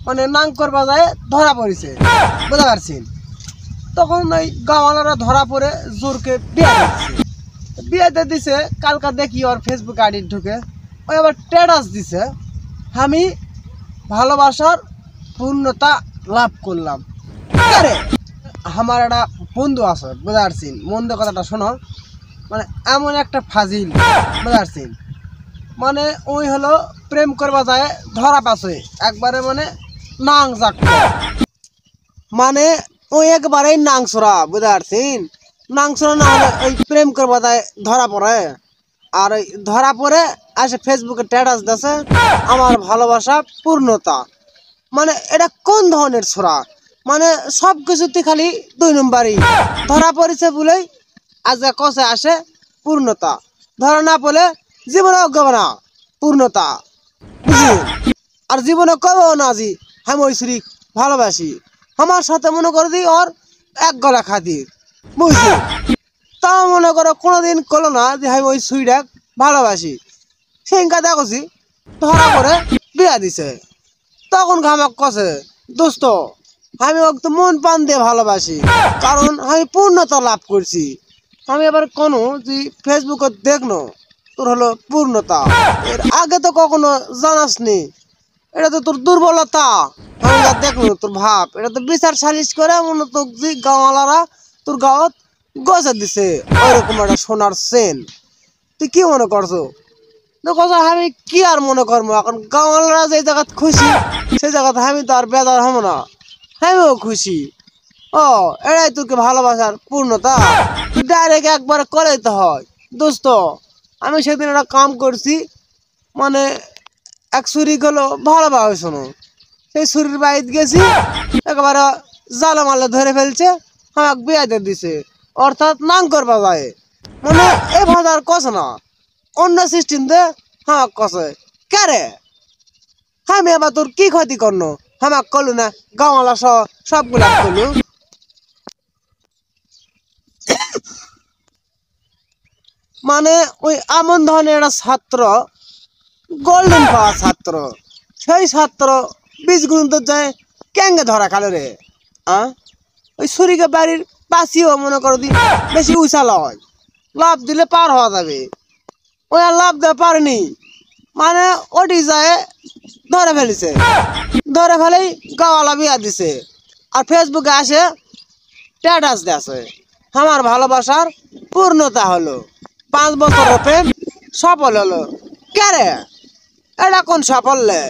মানে নাঙ্কর বাজায় ধরা পড়েছে, বুঝতে পারছেন। তখন ওই গাঁওয়ালারা ধরা পড়ে জোরকে বিয়েতে দিছে। কালকা দেখি ওর ফেসবুক আইডি ঢুকে ওই আবার স্ট্যাটাস দিছে, আমি ভালোবাসার পূর্ণতা লাভ করলাম। আরে আমার একটা বন্ধু আছে, বুঝতে পারছেন, মন্দ কথাটা শোনো। মানে এমন একটা ফাজিল, বুঝতে পারছেন। মানে ওই হলো প্রেম করবা যায় ধরা পাছে একবারে, মানে নাং যাক, মানে ওই একবারেই নাংসরা, বুঝতে পারছেন। নাংসরা না হলে ওই প্রেম করবা যায় ধরা পড়ে, আর ওই ধরা পড়ে আসে ফেসবুকে স্ট্যাটাস দিছে আমার ভালোবাসা পূর্ণতা। মানে এটা কোন ধরনের ছোড়া? মানে সব কিছুতে খালি 2 নম্বরই। ধরা পড়েছে বলেই আজ কষে আসে পূর্ণতা, ধরা না পড়লে জীবনে অজ্ঞাব না পূর্ণতা, বুঝলি। আর জীবনে কব না জি আমি ওই শ্রী ভালোবাসি, আমার সাথে মনে করে দিই ওর এক গলা খাতির, বুঝলি। তাও মনে করো কোনোদিন করলো না যে আমি ওই সুইডাক ভালোবাসি। সেদিনকা দেখছি ধরা করে বিয়া দিছে। তখন আমাকে কছে, দোস্ত আমি ওকে মন প্রাণ দিয়ে ভালোবাসি, কারণ আমি পূর্ণতা লাভ করছি। আমি এবার কোনো তুই ফেসবুকে দেখনো তোর হলো পূর্ণতা, এর আগে তো কখনো জানাসনি। এটা তো তোর দুর্বলতা। আমি যা দেখলো তোর ভাব, এটা তো বিচার সালিশ করে মনে তো গাঁওয়ালারা তোর গাঁৱত গজা দিছে ওইরকম একটা সোনার সেন। তুই কি মনে করছো? আমি কি আর মনে করবো, এখন গাঁওয়ালারা যে জায়গায় খুশি সেই জায়গাতে আমি তো আর বেজার হবো না, আমিও খুশি। ও এটাই তোকে ভালোবাসার পূর্ণতা? তুই ডাইরেক্ট একবারে করে দিতে হয়। দোস্ত আমি সেদিন একটা কাম করছি, মানে এক ছুরি গেলো ভালোভাবে শোনো, সেই ছুরির বাড়িতে গেছি, একেবারে জালা মালে ধরে ফেলছে, আমাকে বিয়াতে দিছে, অর্থাৎ নাং করবা যায়। মানে এ ভাষার কছে না, অন্য সিস্টেম দে আমাকে কছে কে রে। আমি আবার তোর কি ক্ষতি করলো আমাকে করলু না, গাঁওয়ালা সবগুলা করলু। মানে ওই এমন ধরনের একটা ছাত্র, গোল্ডেন পাওয়া ছাত্র, সেই ছাত্র 20 গুণ তো যায় ক্যাঙ্গে ধরা খালো রে। ওই ছুরিকে বাড়ির পাশিও মনে করো দি বেশি উচাল হয়, লাভ দিলে পার হওয়া যাবে, ওই আর লাভ দেওয়া পারেনি। মানে ওটি যায় ধরে ফেলেছে, ধরে ফেলেই গাওয়ালা বিয়া দিছে, আর ফেসবুকে আসে স্ট্যাটাস দিয়েছে আমার ভালোবাসার পূর্ণতা হলো, 5 বছরের প্রেম সফল হলো। কে রে এটা কোন সাফল্যে?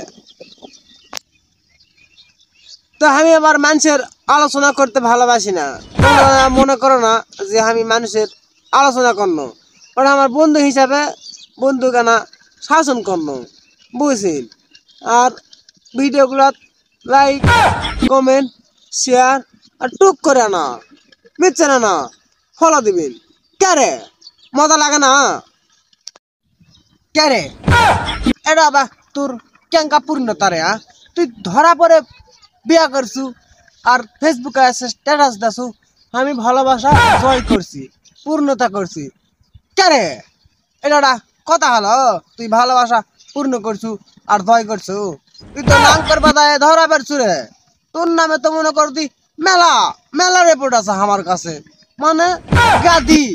তো আমি আবার মানুষের আলোচনা করতে ভালোবাসি না, মনে করো না যে আমি মানুষের আলোচনা করলো, ওটা আমার বন্ধু হিসাবে বন্ধু কেনা শাসন করলো, বুঝছেন। আর ভিডিওগুলো লাইক কমেন্ট শেয়ার আর টুক করে না, মিথ্যে না ফলো দিবেন। কে রে মজা লাগে না? কে রে এটা বা তোর কেঙ্কা পূর্ণতা রে? তুই ধরা পড়ে বিয়া করছু আর ফেসবুকে এসে স্ট্যাটাস দাসু আমি ভালোবাসা জয় করছি, পূর্ণতা করছি। কে রে এটা কথা হলো? তুই ভালোবাসা পূর্ণ করছু আর জয় করছু? তুই তো নাম করবা ধরা পেরছু রে। তোর নামে তো মনে করতি মেলা মেলা রিপোর্ট আছে আমার কাছে, মানে গাদি।